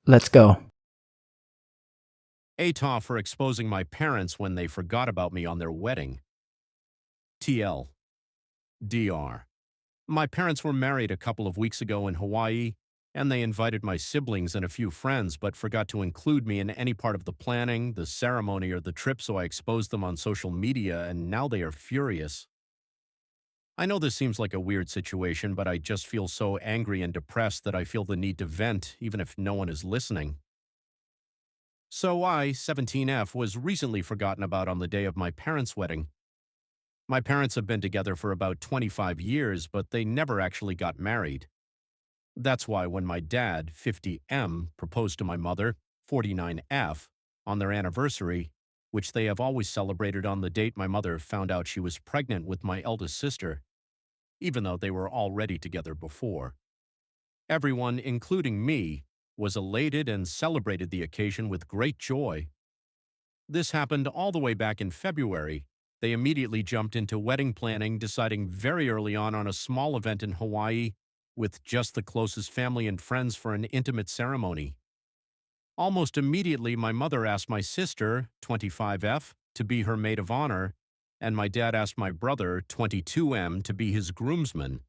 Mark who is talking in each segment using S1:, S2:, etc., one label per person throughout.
S1: Let's go.
S2: AITA for exposing my parents when they forgot about me on their wedding. TL. DR. My parents were married a couple of weeks ago in Hawaii, and they invited my siblings and a few friends, but forgot to include me in any part of the planning, the ceremony, or the trip, so I exposed them on social media, and now they are furious. I know this seems like a weird situation, but I just feel so angry and depressed that I feel the need to vent, even if no one is listening. So I, 17F, was recently forgotten about on the day of my parents' wedding. My parents have been together for about 25 years, but they never actually got married. That's why when my dad, 50M, proposed to my mother, 49F, on their anniversary, which they have always celebrated on the date my mother found out she was pregnant with my eldest sister, even though they were already together before. Everyone, including me, was elated and celebrated the occasion with great joy. This happened all the way back in February. They immediately jumped into wedding planning, deciding very early on a small event in Hawaii with just the closest family and friends for an intimate ceremony. Almost immediately, my mother asked my sister, 25F, to be her maid of honor, and my dad asked my brother, 22M, to be his groomsman.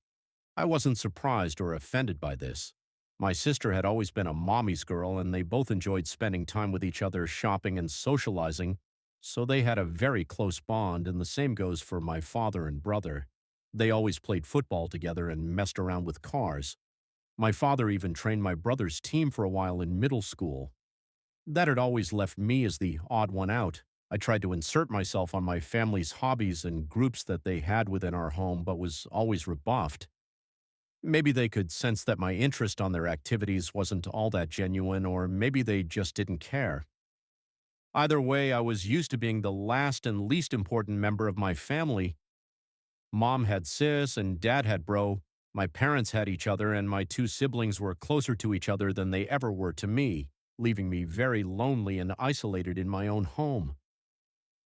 S2: I wasn't surprised or offended by this. My sister had always been a mommy's girl, and they both enjoyed spending time with each other, shopping and socializing, so they had a very close bond, and the same goes for my father and brother. They always played football together and messed around with cars. My father even trained my brother's team for a while in middle school. That had always left me as the odd one out. I tried to insert myself on my family's hobbies and groups that they had within our home, but was always rebuffed. Maybe they could sense that my interest on their activities wasn't all that genuine, or maybe they just didn't care. Either way, I was used to being the last and least important member of my family. Mom had sis and dad had bro. My parents had each other, and my two siblings were closer to each other than they ever were to me, leaving me very lonely and isolated in my own home.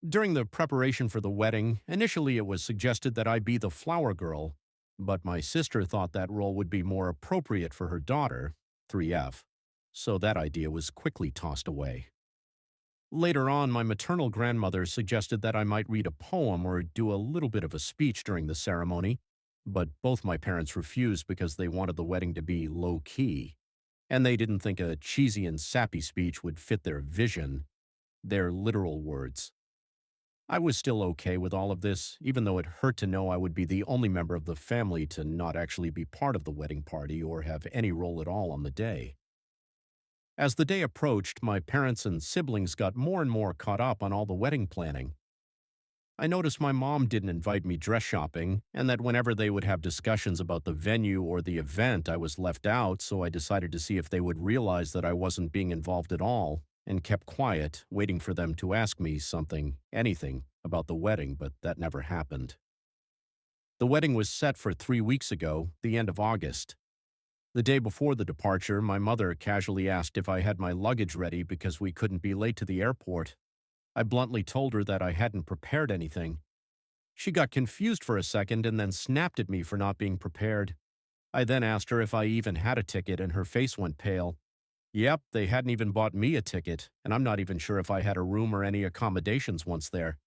S2: During the preparation for the wedding, initially it was suggested that I be the flower girl, but my sister thought that role would be more appropriate for her daughter, 3F, so that idea was quickly tossed away. Later on, my maternal grandmother suggested that I might read a poem or do a little bit of a speech during the ceremony, but both my parents refused because they wanted the wedding to be low-key, and they didn't think a cheesy and sappy speech would fit their vision, their literal words. I was still okay with all of this, even though it hurt to know I would be the only member of the family to not actually be part of the wedding party or have any role at all on the day. As the day approached, my parents and siblings got more and more caught up on all the wedding planning. I noticed my mom didn't invite me dress shopping, and that whenever they would have discussions about the venue or the event, I was left out, so I decided to see if they would realize that I wasn't being involved at all, and kept quiet, waiting for them to ask me something, anything, about the wedding, but that never happened. The wedding was set for 3 weeks ago, the end of August. The day before the departure, my mother casually asked if I had my luggage ready because we couldn't be late to the airport. I bluntly told her that I hadn't prepared anything. She got confused for a second and then snapped at me for not being prepared. I then asked her if I even had a ticket, and her face went pale. Yep, they hadn't even bought me a ticket, and I'm not even sure if I had a room or any accommodations once there.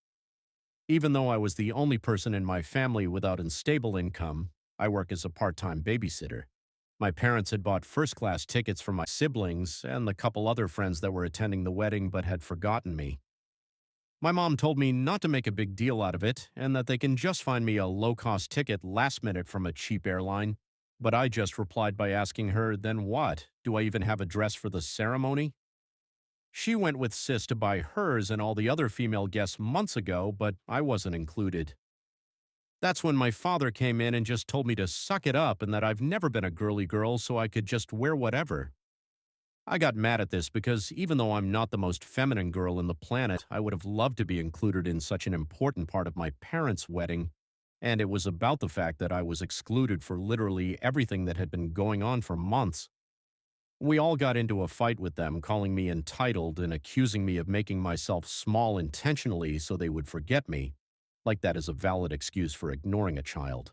S2: Even though I was the only person in my family without a stable income, I work as a part-time babysitter. My parents had bought first-class tickets for my siblings and the couple other friends that were attending the wedding but had forgotten me. My mom told me not to make a big deal out of it and that they can just find me a low-cost ticket last minute from a cheap airline, but I just replied by asking her, then what? Do I even have a dress for the ceremony? She went with sis to buy hers and all the other female guests months ago, but I wasn't included. That's when my father came in and just told me to suck it up and that I've never been a girly girl, so I could just wear whatever. I got mad at this because even though I'm not the most feminine girl in the planet, I would have loved to be included in such an important part of my parents' wedding, and it was about the fact that I was excluded for literally everything that had been going on for months. We all got into a fight with them, calling me entitled and accusing me of making myself small intentionally so they would forget me, like that is a valid excuse for ignoring a child.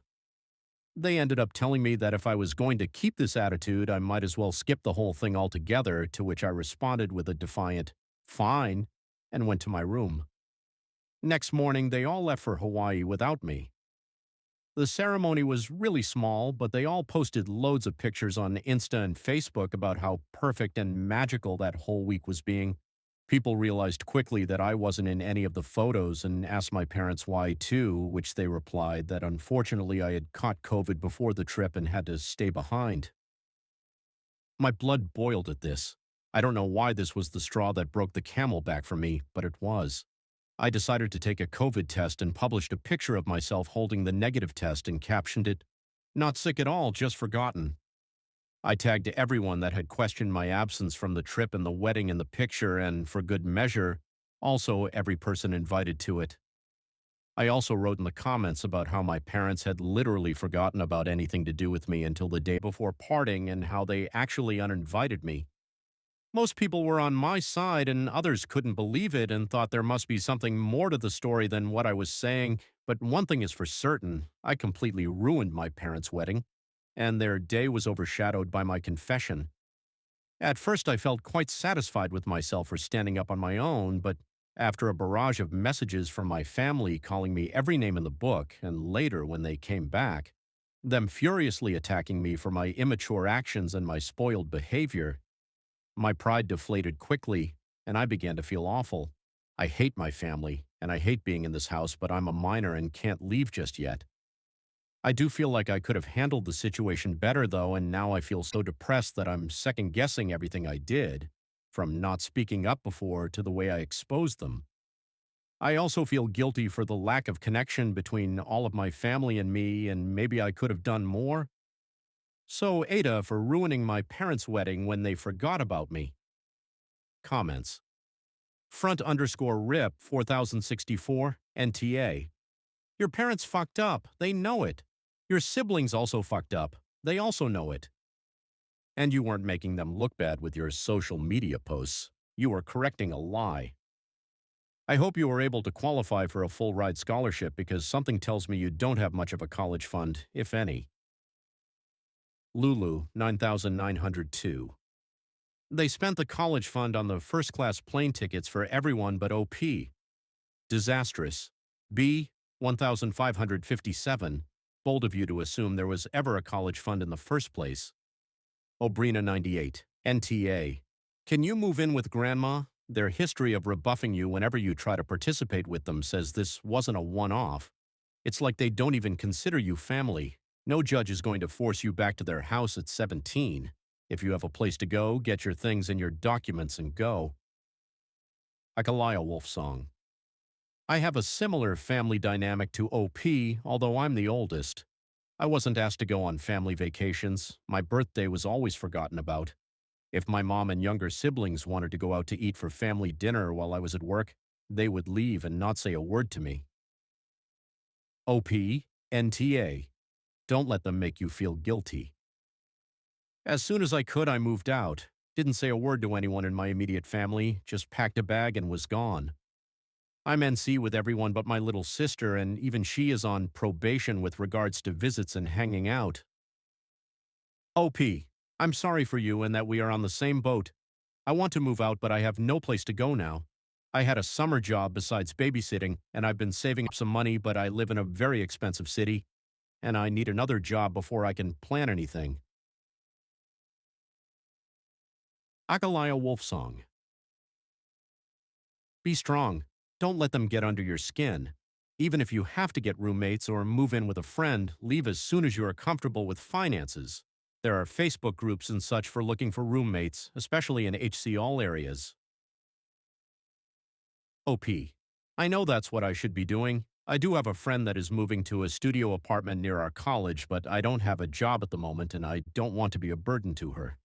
S2: They ended up telling me that if I was going to keep this attitude, I might as well skip the whole thing altogether, to which I responded with a defiant, "Fine," and went to my room. Next morning, they all left for Hawaii without me. The ceremony was really small, but they all posted loads of pictures on Insta and Facebook about how perfect and magical that whole week was being. People realized quickly that I wasn't in any of the photos and asked my parents why too, which they replied that unfortunately I had caught COVID before the trip and had to stay behind. My blood boiled at this. I don't know why this was the straw that broke the camel back for me, but it was. I decided to take a COVID test and published a picture of myself holding the negative test and captioned it, "Not sick at all, just forgotten." I tagged everyone that had questioned my absence from the trip and the wedding in the picture, and for good measure, also every person invited to it. I also wrote in the comments about how my parents had literally forgotten about anything to do with me until the day before parting and how they actually uninvited me. Most people were on my side, and others couldn't believe it and thought there must be something more to the story than what I was saying. But one thing is for certain, I completely ruined my parents' wedding, and their day was overshadowed by my confession. At first, I felt quite satisfied with myself for standing up on my own, but after a barrage of messages from my family calling me every name in the book, and later when they came back, them furiously attacking me for my immature actions and my spoiled behavior, my pride deflated quickly, and I began to feel awful. I hate my family, and I hate being in this house, but I'm a minor and can't leave just yet. I do feel like I could have handled the situation better, though, and now I feel so depressed that I'm second-guessing everything I did, from not speaking up before to the way I exposed them. I also feel guilty for the lack of connection between all of my family and me, and maybe I could have done more. So, AITA for ruining my parents' wedding when they forgot about me. Comments. Front_RIP 4064 NTA. Your parents fucked up. They know it. Your siblings also fucked up. They also know it. And you weren't making them look bad with your social media posts. You were correcting a lie. I hope you were able to qualify for a full ride scholarship, because something tells me you don't have much of a college fund, if any. Lulu 9902. They spent the college fund on the first-class plane tickets for everyone but OP. Disastrous. B 1557. Bold of you to assume there was ever a college fund in the first place. Obrina 98. NTA. Can you move in with Grandma? Their history of rebuffing you whenever you try to participate with them says this wasn't a one-off. It's like they don't even consider you family. No judge is going to force you back to their house at 17. If you have a place to go, get your things and your documents and go. Akalaya Wolf Song. I have a similar family dynamic to OP, although I'm the oldest. I wasn't asked to go on family vacations. My birthday was always forgotten about. If my mom and younger siblings wanted to go out to eat for family dinner while I was at work, they would leave and not say a word to me. OP, NTA. Don't let them make you feel guilty. As soon as I could, I moved out. Didn't say a word to anyone in my immediate family, just packed a bag and was gone. I'm NC with everyone but my little sister, and even she is on probation with regards to visits and hanging out. OP, I'm sorry for you and that we are on the same boat. I want to move out, but I have no place to go now. I had a summer job besides babysitting, and I've been saving up some money, but I live in a very expensive city, and I need another job before I can plan anything. Akalaya Wolf Song. Be strong. Don't let them get under your skin. Even if you have to get roommates or move in with a friend, leave as soon as you are comfortable with finances. There are Facebook groups and such for looking for roommates, especially in HC all areas. OP. I know that's what I should be doing. I do have a friend that is moving to a studio apartment near our college, but I don't have a job at the moment and I don't want to be a burden to her.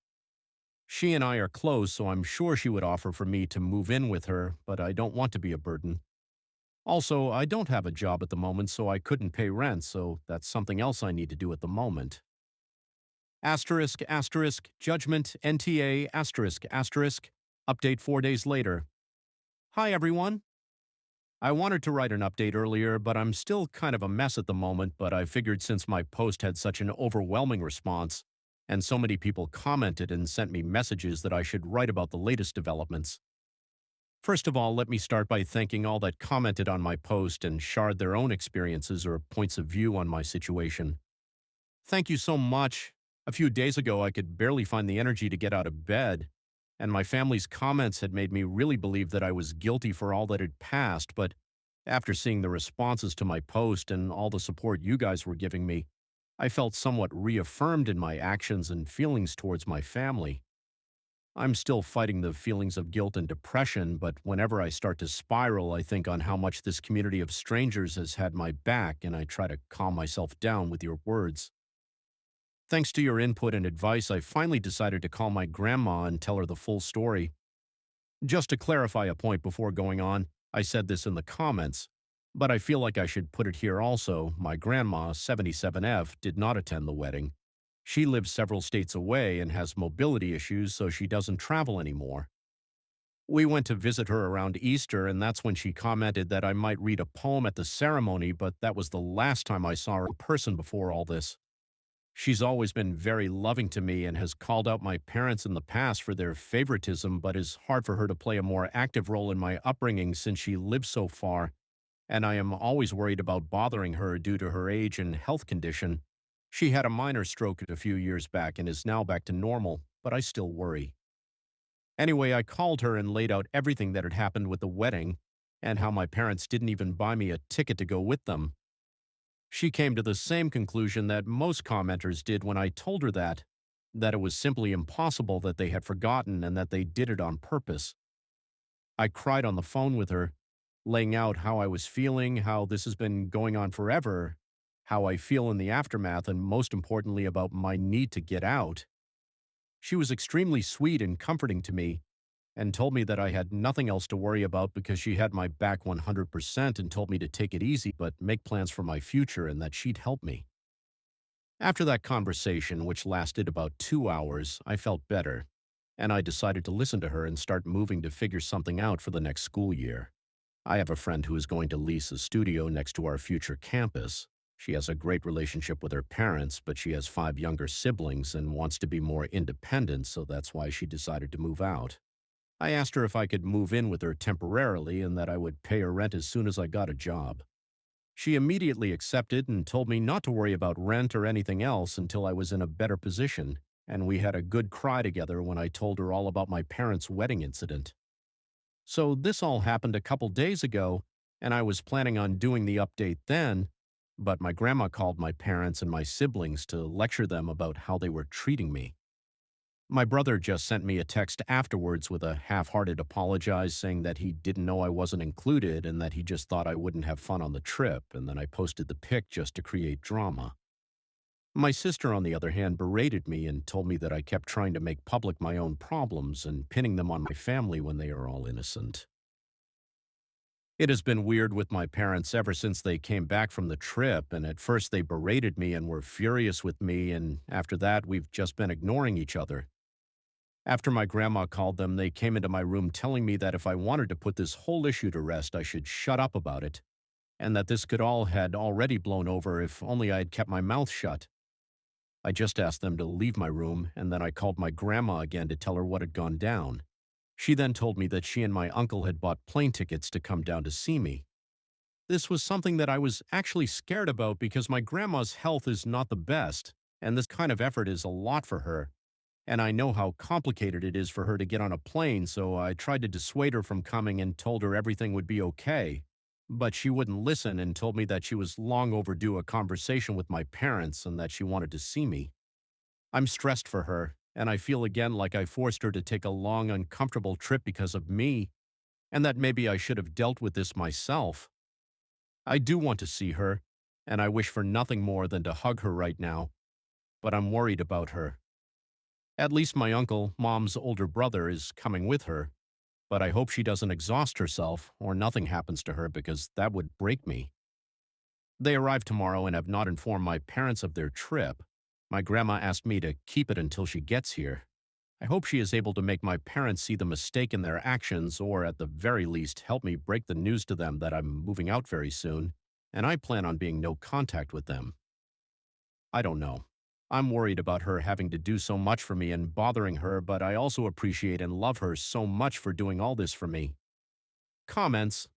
S2: She and I are close, so I'm sure she would offer for me to move in with her, but I don't want to be a burden. Also, I don't have a job at the moment, so I couldn't pay rent, so that's something else I need to do at the moment. Judgment, NTA, Update 4 days later. Hi, everyone. I wanted to write an update earlier, but I'm still kind of a mess at the moment. But I figured since my post had such an overwhelming response, and so many people commented and sent me messages that I should write about the latest developments. First of all, let me start by thanking all that commented on my post and shared their own experiences or points of view on my situation. Thank you so much. A few days ago, I could barely find the energy to get out of bed, and my family's comments had made me really believe that I was guilty for all that had passed. But after seeing the responses to my post and all the support you guys were giving me, I felt somewhat reaffirmed in my actions and feelings towards my family. I'm still fighting the feelings of guilt and depression, but whenever I start to spiral, I think on how much this community of strangers has had my back, and I try to calm myself down with your words. Thanks to your input and advice, I finally decided to call my grandma and tell her the full story. Just to clarify a point before going on, I said this in the comments, but I feel like I should put it here also. My grandma, 77F, did not attend the wedding. She lives several states away and has mobility issues, so she doesn't travel anymore. We went to visit her around Easter, and that's when she commented that I might read a poem at the ceremony, but that was the last time I saw her in person before all this. She's always been very loving to me and has called out my parents in the past for their favoritism, but it's hard for her to play a more active role in my upbringing since she lives so far, and I am always worried about bothering her due to her age and health condition. She had a minor stroke a few years back and is now back to normal, but I still worry. Anyway, I called her and laid out everything that had happened with the wedding and how my parents didn't even buy me a ticket to go with them. She came to the same conclusion that most commenters did when I told her that it was simply impossible, that they had forgotten and that they did it on purpose. I cried on the phone with her, laying out how I was feeling, how this has been going on forever, how I feel in the aftermath, and most importantly, about my need to get out. She was extremely sweet and comforting to me and told me that I had nothing else to worry about because she had my back 100% and told me to take it easy but make plans for my future and that she'd help me. After that conversation, which lasted about 2 hours, I felt better, and I decided to listen to her and start moving to figure something out for the next school year. I have a friend who is going to lease a studio next to our future campus. She has a great relationship with her parents, but she has 5 younger siblings and wants to be more independent, so that's why she decided to move out. I asked her if I could move in with her temporarily and that I would pay her rent as soon as I got a job. She immediately accepted and told me not to worry about rent or anything else until I was in a better position, and we had a good cry together when I told her all about my parents' wedding incident. So this all happened a couple days ago, and I was planning on doing the update then, but my grandma called my parents and my siblings to lecture them about how they were treating me. My brother just sent me a text afterwards with a half-hearted apologize saying that he didn't know I wasn't included and that he just thought I wouldn't have fun on the trip, and then I posted the pic just to create drama. My sister, on the other hand, berated me and told me that I kept trying to make public my own problems and pinning them on my family when they are all innocent. It has been weird with my parents ever since they came back from the trip, and at first they berated me and were furious with me, and after that we've just been ignoring each other. After my grandma called them, they came into my room telling me that if I wanted to put this whole issue to rest, I should shut up about it, and that this could all had already blown over if only I had kept my mouth shut. I just asked them to leave my room, and then I called my grandma again to tell her what had gone down. She then told me that she and my uncle had bought plane tickets to come down to see me. This was something that I was actually scared about because my grandma's health is not the best, and this kind of effort is a lot for her. And I know how complicated it is for her to get on a plane, so I tried to dissuade her from coming and told her everything would be okay. But she wouldn't listen and told me that she was long overdue a conversation with my parents and that she wanted to see me. I'm stressed for her, and I feel again like I forced her to take a long, uncomfortable trip because of me, and that maybe I should have dealt with this myself. I do want to see her, and I wish for nothing more than to hug her right now, but I'm worried about her. At least my uncle, Mom's older brother, is coming with her, but I hope she doesn't exhaust herself or nothing happens to her because that would break me. They arrive tomorrow and have not informed my parents of their trip. My grandma asked me to keep it until she gets here. I hope she is able to make my parents see the mistake in their actions, or at the very least, help me break the news to them that I'm moving out very soon, and I plan on being no contact with them. I don't know. I'm worried about her having to do so much for me and bothering her, but I also appreciate and love her so much for doing all this for me. Comments.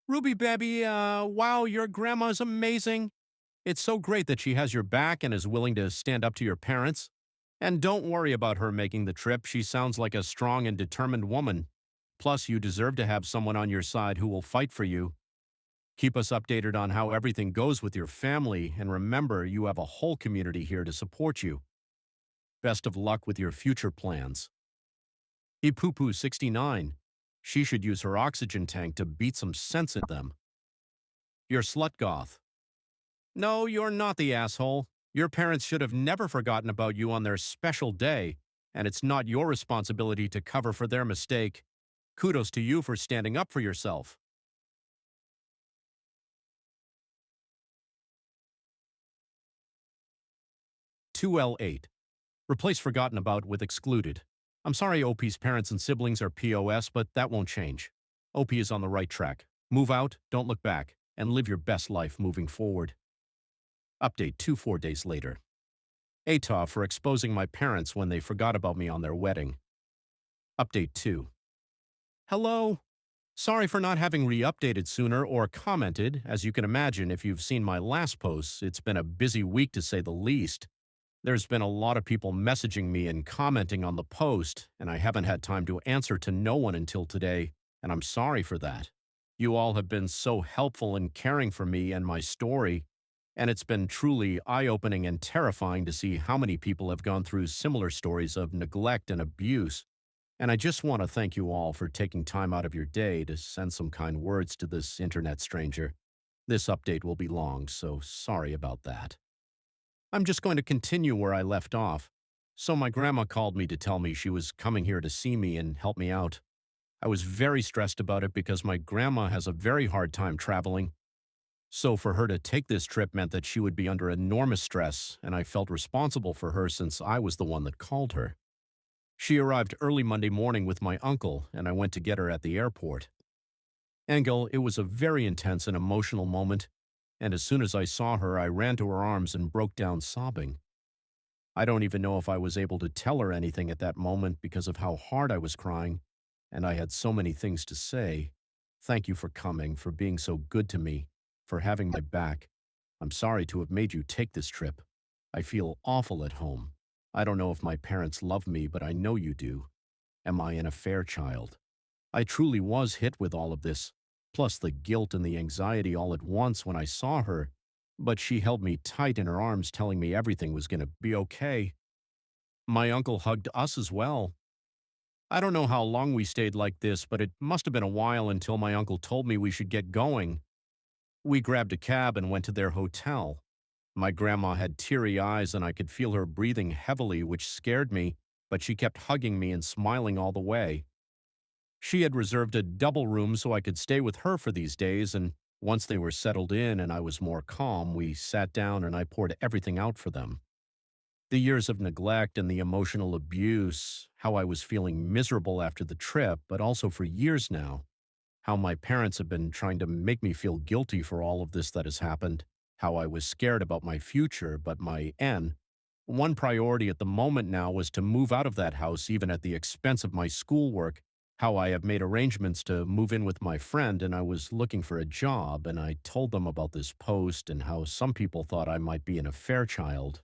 S2: Ruby baby, wow, your grandma's amazing. It's so great that she has your back and is willing to stand up to your parents. And don't worry about her making the trip. She sounds like a strong and determined woman. Plus, you deserve to have someone on your side who will fight for you. Keep us updated on how everything goes with your family, and remember, you have a whole community here to support you. Best of luck with your future plans. Ipupu69. She should use her oxygen tank to beat some sense in them. You're slut goth. No, you're not the asshole. Your parents should have never forgotten about you on their special day, and it's not your responsibility to cover for their mistake. Kudos to you for standing up for yourself. 2L8. Replace forgotten about with excluded. I'm sorry OP's parents and siblings are POS, but that won't change. OP is on the right track. Move out, don't look back, and live your best life moving forward. Update 4 days later. AITA for exposing my parents when they forgot about me on their wedding. Update 2. Hello. Sorry for not having re-updated sooner or commented. As you can imagine, if you've seen my last posts, it's been a busy week to say the least. There's been a lot of people messaging me and commenting on the post, and I haven't had time to answer to no one until today, and I'm sorry for that. You all have been so helpful in caring for me and my story, and it's been truly eye-opening and terrifying to see how many people have gone through similar stories of neglect and abuse. And I just want to thank you all for taking time out of your day to send some kind words to this internet stranger. This update will be long, so sorry about that. I'm just going to continue where I left off. So my grandma called me to tell me she was coming here to see me and help me out. I was very stressed about it because my grandma has a very hard time traveling. So for her to take this trip meant that she would be under enormous stress, and I felt responsible for her since I was the one that called her. She arrived early Monday morning with my uncle, and I went to get her at the airport. Engel, it was a very intense and emotional moment, and as soon as I saw her, I ran to her arms and broke down sobbing. I don't even know if I was able to tell her anything at that moment because of how hard I was crying, and I had so many things to say. Thank you for coming, for being so good to me, for having my back. I'm sorry to have made you take this trip. I feel awful at home. I don't know if my parents love me, but I know you do. Am I an affair child? I truly was hit with all of this, plus the guilt and the anxiety all at once when I saw her, but she held me tight in her arms, telling me everything was going to be okay. My uncle hugged us as well. I don't know how long we stayed like this, but it must have been a while until my uncle told me we should get going. We grabbed a cab and went to their hotel. My grandma had teary eyes and I could feel her breathing heavily, which scared me, but she kept hugging me and smiling all the way. She had reserved a double room so I could stay with her for these days, and once they were settled in and I was more calm, we sat down and I poured everything out for them. The years of neglect and the emotional abuse, how I was feeling miserable after the trip, but also for years now, how my parents have been trying to make me feel guilty for all of this that has happened, how I was scared about my future, but my one priority at the moment now was to move out of that house even at the expense of my schoolwork, how I have made arrangements to move in with my friend and I was looking for a job, and I told them about this post and how some people thought I might be an affair child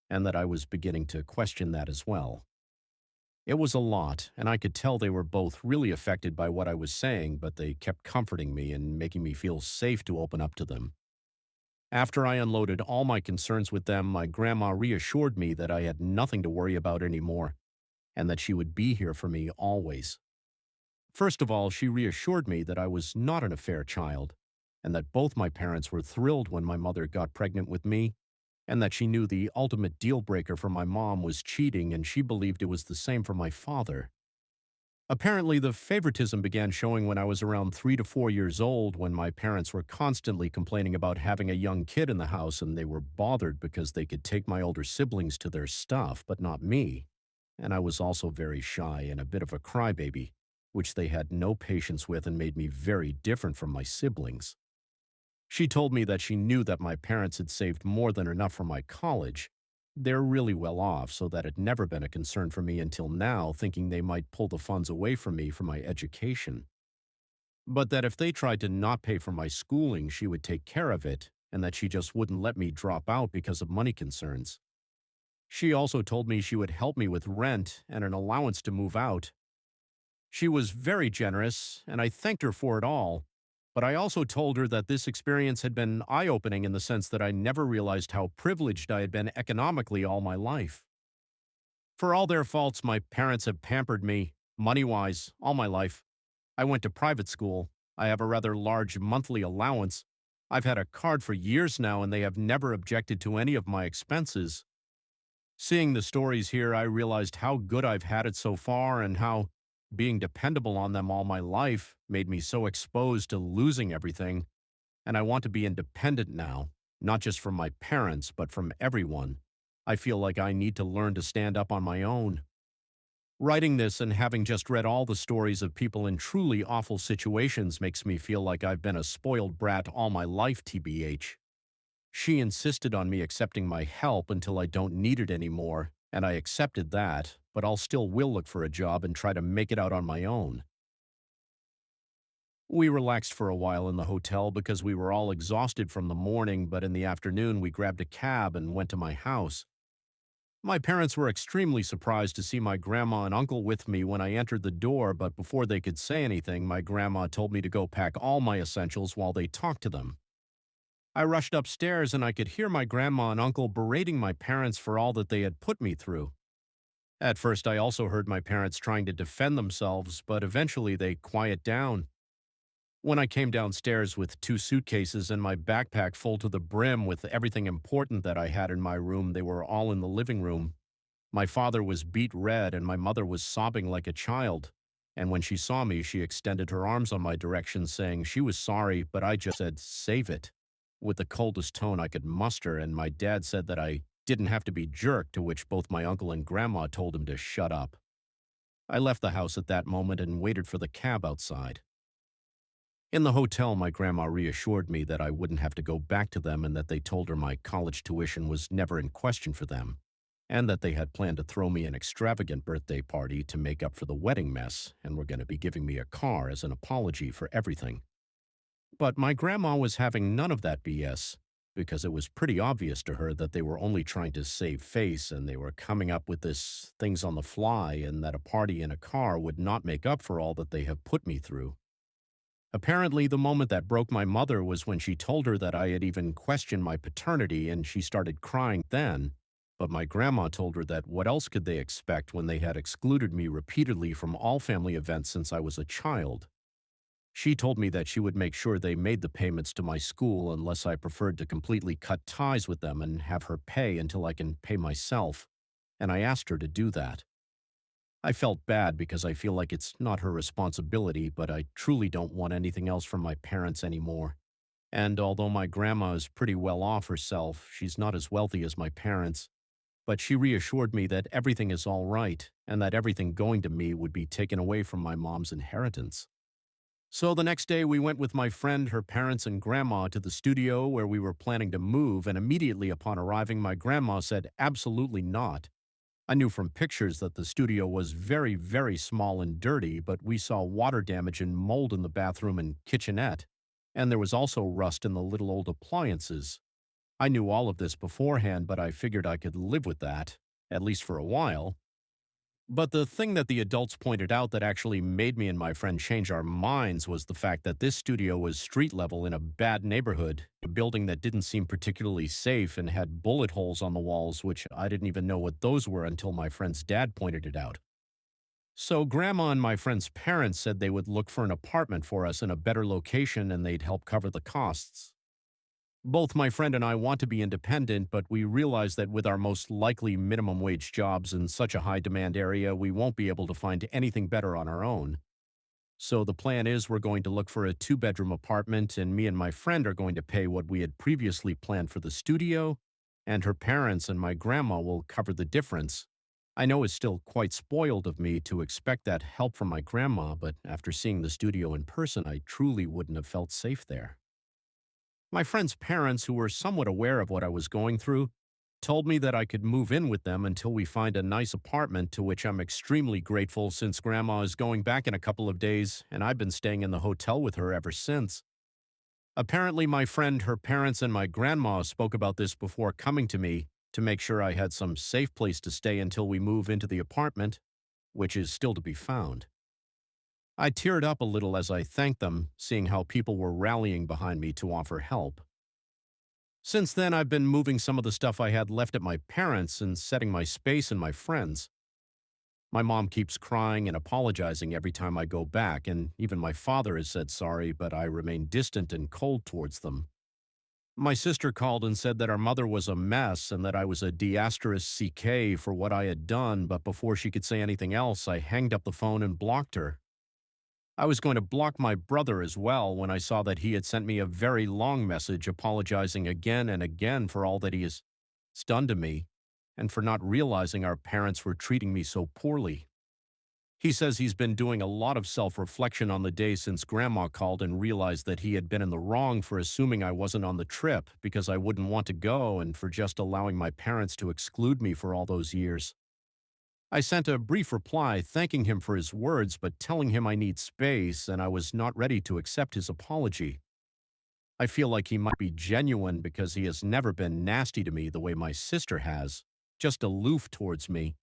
S2: and that I was beginning to question that as well. It was a lot, and I could tell they were both really affected by what I was saying, but they kept comforting me and making me feel safe to open up to them. After I unloaded all my concerns with them, my grandma reassured me that I had nothing to worry about anymore, and that she would be here for me always. First of all, she reassured me that I was not an affair child, and that both my parents were thrilled when my mother got pregnant with me, and that she knew the ultimate deal breaker for my mom was cheating, and she believed it was the same for my father. Apparently, the favoritism began showing when I was around 3 to 4 years old, when my parents were constantly complaining about having a young kid in the house, and they were bothered because they could take my older siblings to their stuff, but not me. and I was also very shy and a bit of a crybaby, which they had no patience with and made me very different from my siblings. She told me that she knew that my parents had saved more than enough for my college. They're really well off, so that had never been a concern for me until now, thinking they might pull the funds away from me for my education. But that if they tried to not pay for my schooling, she would take care of it, and that she just wouldn't let me drop out because of money concerns. She also told me she would help me with rent and an allowance to move out. She was very generous, and I thanked her for it all. But I also told her that this experience had been eye-opening in the sense that I never realized how privileged I had been economically all my life. For all their faults, my parents have pampered me, money-wise, all my life. I went to private school. I have a rather large monthly allowance. I've had a card for years now, and they have never objected to any of my expenses. Seeing the stories here, I realized how good I've had it so far and how being dependable on them all my life made me so exposed to losing everything. And I want to be independent now, not just from my parents, but from everyone. I feel like I need to learn to stand up on my own. Writing this and having just read all the stories of people in truly awful situations makes me feel like I've been a spoiled brat all my life, TBH. She insisted on me accepting my help until I don't need it anymore, and I accepted that, but I'll still will look for a job and try to make it out on my own. We relaxed for a while in the hotel because we were all exhausted from the morning, but in the afternoon we grabbed a cab and went to my house. My parents were extremely surprised to see my grandma and uncle with me when I entered the door, but before they could say anything, my grandma told me to go pack all my essentials while they talked to them. I rushed upstairs and I could hear my grandma and uncle berating my parents for all that they had put me through. At first, I also heard my parents trying to defend themselves, but eventually they quieted down. When I came downstairs with 2 suitcases and my backpack full to the brim with everything important that I had in my room, they were all in the living room. My father was beet red and my mother was sobbing like a child. And when she saw me, she extended her arms on my direction, saying she was sorry, but I just said, "Save it," with the coldest tone I could muster, and my dad said that I didn't have to be jerked, to which both my uncle and grandma told him to shut up. I left the house at that moment and waited for the cab outside. In the hotel, my grandma reassured me that I wouldn't have to go back to them and that they told her my college tuition was never in question for them, and that they had planned to throw me an extravagant birthday party to make up for the wedding mess and were going to be giving me a car as an apology for everything. But my grandma was having none of that BS, because it was pretty obvious to her that they were only trying to save face and they were coming up with this things on the fly, and that a party in a car would not make up for all that they have put me through. Apparently, the moment that broke my mother was when she told her that I had even questioned my paternity, and she started crying then. But my grandma told her that what else could they expect when they had excluded me repeatedly from all family events since I was a child. She told me that she would make sure they made the payments to my school unless I preferred to completely cut ties with them and have her pay until I can pay myself, and I asked her to do that. I felt bad because I feel like it's not her responsibility, but I truly don't want anything else from my parents anymore. And although my grandma is pretty well off herself, she's not as wealthy as my parents. But she reassured me that everything is all right and that everything going to me would be taken away from my mom's inheritance. So the next day we went with my friend, her parents, and grandma to the studio where we were planning to move, and immediately upon arriving, my grandma said absolutely not. I knew from pictures that the studio was very, very small and dirty, but we saw water damage and mold in the bathroom and kitchenette, and there was also rust in the little old appliances. I knew all of this beforehand, but I figured I could live with that, at least for a while. But the thing that the adults pointed out that actually made me and my friend change our minds was the fact that this studio was street level in a bad neighborhood, a building that didn't seem particularly safe and had bullet holes on the walls, which I didn't even know what those were until my friend's dad pointed it out. So Grandma and my friend's parents said they would look for an apartment for us in a better location and they'd help cover the costs. Both my friend and I want to be independent, but we realize that with our most likely minimum wage jobs in such a high demand area, we won't be able to find anything better on our own. So the plan is we're going to look for a 2-bedroom apartment, and me and my friend are going to pay what we had previously planned for the studio, and her parents and my grandma will cover the difference. I know it's still quite spoiled of me to expect that help from my grandma, but after seeing the studio in person, I truly wouldn't have felt safe there. My friend's parents, who were somewhat aware of what I was going through, told me that I could move in with them until we find a nice apartment, to which I'm extremely grateful since Grandma is going back in a couple of days and I've been staying in the hotel with her ever since. Apparently, my friend, her parents, and my grandma spoke about this before coming to me to make sure I had some safe place to stay until we move into the apartment, which is still to be found. I teared up a little as I thanked them, seeing how people were rallying behind me to offer help. Since then, I've been moving some of the stuff I had left at my parents' and setting my space and my friends'. My mom keeps crying and apologizing every time I go back, and even my father has said sorry, but I remain distant and cold towards them. My sister called and said that our mother was a mess and that I was a diasterous CK for what I had done, but before she could say anything else, I hanged up the phone and blocked her. I was going to block my brother as well when I saw that he had sent me a very long message apologizing again and again for all that he has done to me and for not realizing our parents were treating me so poorly. He says he's been doing a lot of self-reflection on the day since Grandma called and realized that he had been in the wrong for assuming I wasn't on the trip because I wouldn't want to go and for just allowing my parents to exclude me for all those years. I sent a brief reply thanking him for his words but telling him I need space and I was not ready to accept his apology. I feel like he might be genuine because he has never been nasty to me the way my sister has, just aloof towards me,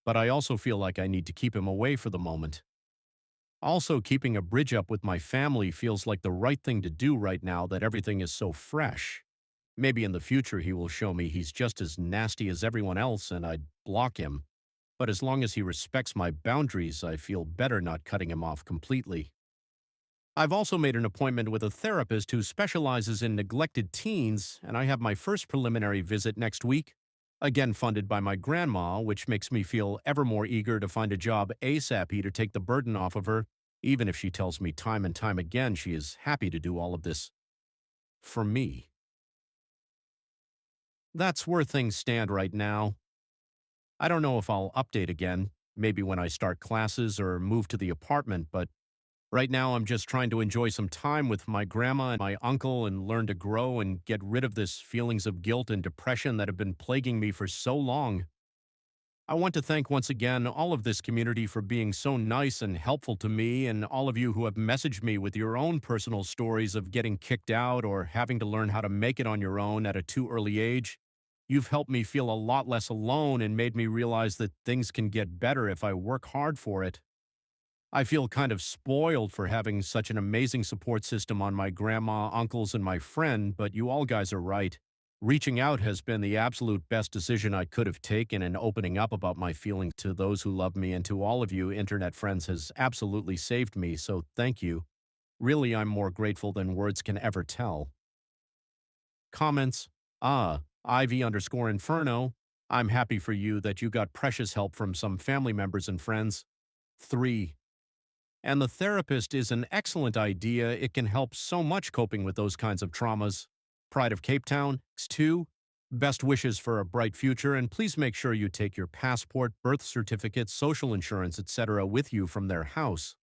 S2: but I also feel like I need to keep him away for the moment. Also, keeping a bridge up with my family feels like the right thing to do right now that everything is so fresh. Maybe in the future he will show me he's just as nasty as everyone else and I'd block him. But as long as he respects my boundaries, I feel better not cutting him off completely. I've also made an appointment with a therapist who specializes in neglected teens, and I have my first preliminary visit next week, again funded by my grandma, which makes me feel ever more eager to find a job ASAP to take the burden off of her, even if she tells me time and time again she is happy to do all of this for me. That's where things stand right now. I don't know if I'll update again, maybe when I start classes or move to the apartment, but right now I'm just trying to enjoy some time with my grandma and my uncle and learn to grow and get rid of this feelings of guilt and depression that have been plaguing me for so long. I want to thank once again all of this community for being so nice and helpful to me and all of you who have messaged me with your own personal stories of getting kicked out or having to learn how to make it on your own at a too early age. You've helped me feel a lot less alone and made me realize that things can get better if I work hard for it. I feel kind of spoiled for having such an amazing support system on my grandma, uncles, and my friend, but you all guys are right. Reaching out has been the absolute best decision I could have taken, and opening up about my feelings to those who love me and to all of you internet friends has absolutely saved me, so thank you. Really, I'm more grateful than words can ever tell. Comments? Ivy_Inferno. I'm happy for you that you got precious help from some family members and friends. 3. And the therapist is an excellent idea. It can help so much coping with those kinds of traumas. Pride of Cape Town. 2. Best wishes for a bright future, and please make sure you take your passport, birth certificate, social insurance, etc. with you from their house.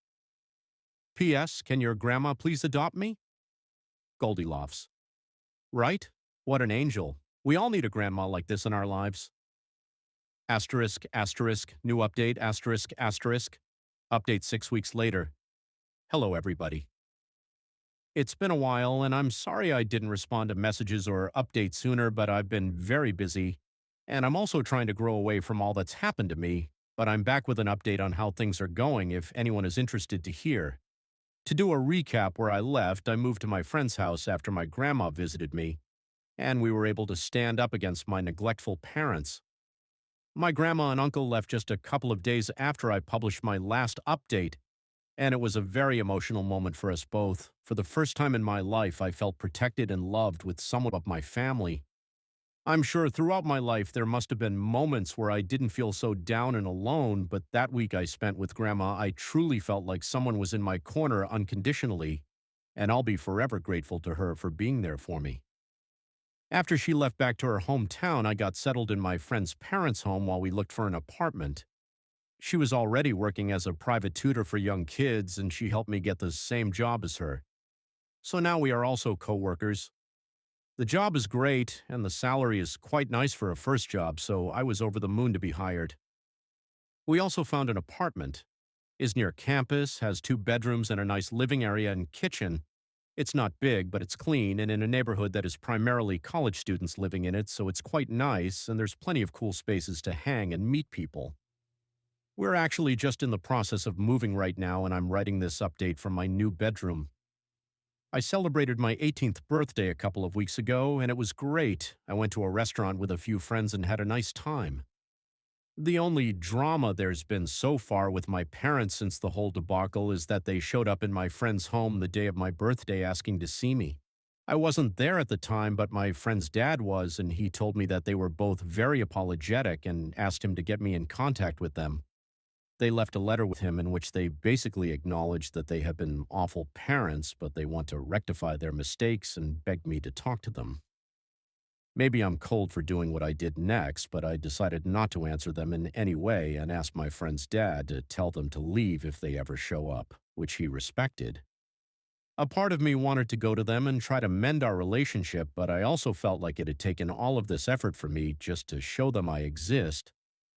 S2: P.S. Can your grandma please adopt me? Goldilocks. Right? What an angel. We all need a grandma like this in our lives. Asterisk, asterisk, new update, asterisk, asterisk. Update 6 weeks later. Hello, everybody. It's been a while, and I'm sorry I didn't respond to messages or updates sooner, but I've been very busy, and I'm also trying to grow away from all that's happened to me, but I'm back with an update on how things are going if anyone is interested to hear. To do a recap where I left, I moved to my friend's house after my grandma visited me, and we were able to stand up against my neglectful parents. My grandma and uncle left just a couple of days after I published my last update, and it was a very emotional moment for us both. For the first time in my life, I felt protected and loved with someone of my family. I'm sure throughout my life there must have been moments where I didn't feel so down and alone, but that week I spent with Grandma, I truly felt like someone was in my corner unconditionally, and I'll be forever grateful to her for being there for me. After she left back to her hometown, I got settled in my friend's parents' home while we looked for an apartment. She was already working as a private tutor for young kids, and she helped me get the same job as her. So now we are also coworkers. The job is great, and the salary is quite nice for a first job, so I was over the moon to be hired. We also found an apartment. Is near campus, has 2 bedrooms and a nice living area and kitchen. It's not big, but it's clean and in a neighborhood that is primarily college students living in it, so it's quite nice, and there's plenty of cool spaces to hang and meet people. We're actually just in the process of moving right now, and I'm writing this update from my new bedroom. I celebrated my 18th birthday a couple of weeks ago, and it was great. I went to a restaurant with a few friends and had a nice time. The only drama there's been so far with my parents since the whole debacle is that they showed up in my friend's home the day of my birthday asking to see me. I wasn't there at the time, but my friend's dad was, and he told me that they were both very apologetic and asked him to get me in contact with them. They left a letter with him in which they basically acknowledged that they have been awful parents, but they want to rectify their mistakes and begged me to talk to them. Maybe I'm cold for doing what I did next, but I decided not to answer them in any way and asked my friend's dad to tell them to leave if they ever show up, which he respected. A part of me wanted to go to them and try to mend our relationship, but I also felt like it had taken all of this effort for me just to show them I exist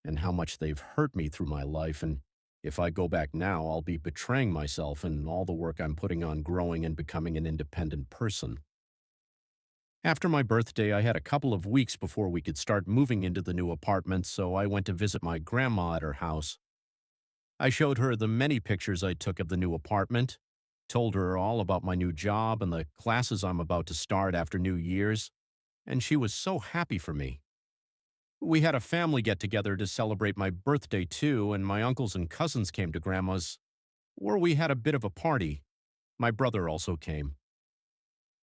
S2: and how much they've hurt me through my life, and if I go back now, I'll be betraying myself and all the work I'm putting on growing and becoming an independent person. After my birthday, I had a couple of weeks before we could start moving into the new apartment, so I went to visit my grandma at her house. I showed her the many pictures I took of the new apartment, told her all about my new job and the classes I'm about to start after New Year's, and she was so happy for me. We had a family get together to celebrate my birthday too, and my uncles and cousins came to Grandma's, where we had a bit of a party. My brother also came.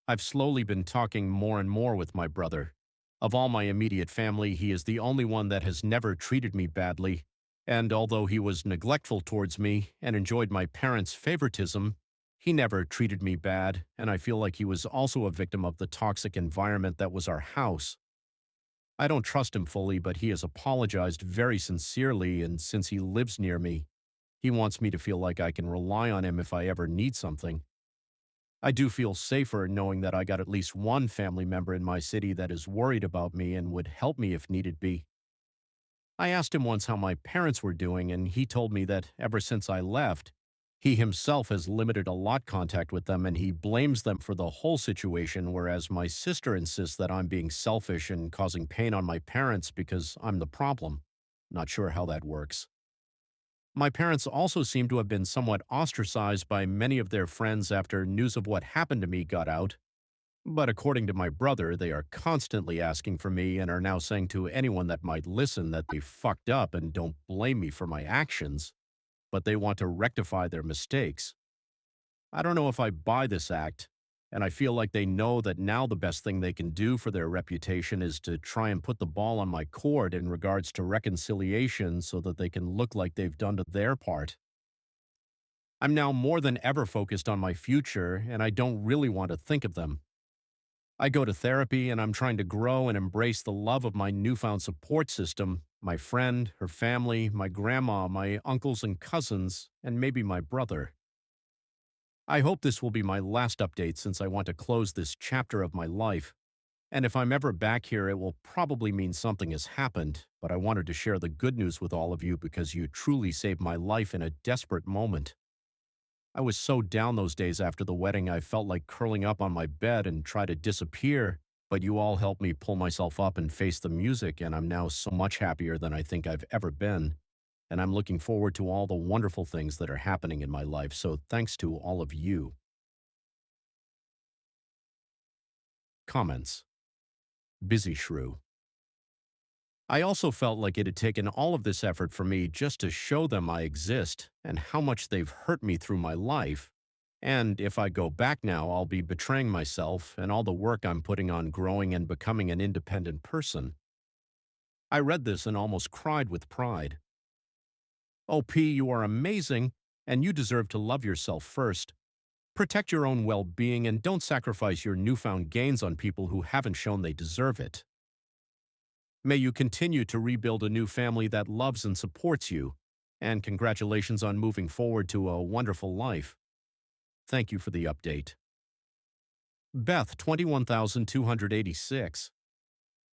S2: I've slowly been talking more and more with my brother. Of all my immediate family, he is the only one that has never treated me badly, and although he was neglectful towards me and enjoyed my parents' favoritism, he never treated me bad, and I feel like he was also a victim of the toxic environment that was our house. I don't trust him fully, but he has apologized very sincerely, and since he lives near me, he wants me to feel like I can rely on him if I ever need something. I do feel safer knowing that I got at least one family member in my city that is worried about me and would help me if needed be. I asked him once how my parents were doing, and he told me that ever since I left, he himself has limited a lot contact with them and he blames them for the whole situation, whereas my sister insists that I'm being selfish and causing pain on my parents because I'm the problem. Not sure how that works. My parents also seem to have been somewhat ostracized by many of their friends after news of what happened to me got out. But according to my brother, they are constantly asking for me and are now saying to anyone that might listen that they fucked up and don't blame me for my actions, but they want to rectify their mistakes. I don't know if I buy this act, and I feel like they know that now the best thing they can do for their reputation is to try and put the ball on my court in regards to reconciliation so that they can look like they've done their part. I'm now more than ever focused on my future, and I don't really want to think of them. I go to therapy, and I'm trying to grow and embrace the love of my newfound support system, my friend, her family, my grandma, my uncles and cousins, and maybe my brother. I hope this will be my last update since I want to close this chapter of my life. And if I'm ever back here, it will probably mean something has happened, but I wanted to share the good news with all of you because you truly saved my life in a desperate moment. I was so down those days after the wedding, I felt like curling up on my bed and try to disappear, but you all helped me pull myself up and face the music, and I'm now so much happier than I think I've ever been. And I'm looking forward to all the wonderful things that are happening in my life, so thanks to all of you. Comments. Busy Shrew. I also felt like it had taken all of this effort for me just to show them I exist and how much they've hurt me through my life. And if I go back now, I'll be betraying myself and all the work I'm putting on growing and becoming an independent person. I read this and almost cried with pride. OP, you are amazing, and you deserve to love yourself first. Protect your own well-being and don't sacrifice your newfound gains on people who haven't shown they deserve it. May you continue to rebuild a new family that loves and supports you, and congratulations on moving forward to a wonderful life. Thank you for the update. Beth, 21,286.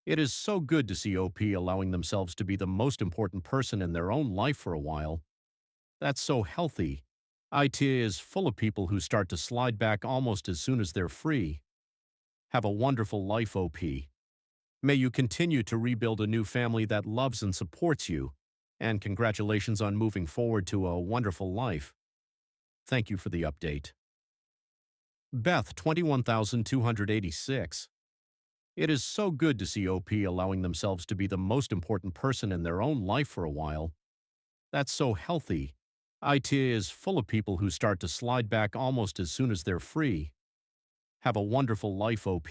S2: It is so good to see OP allowing themselves to be the most important person in their own life for a while. That's so healthy. AITA is full of people who start to slide back almost as soon as they're free. Have a wonderful life, OP. May you continue to rebuild a new family that loves and supports you, and congratulations on moving forward to a wonderful life. Thank you for the update. Beth, 21,286. It is so good to see OP allowing themselves to be the most important person in their own life for a while. That's so healthy. AITA is full of people who start to slide back almost as soon as they're free. Have a wonderful life, OP.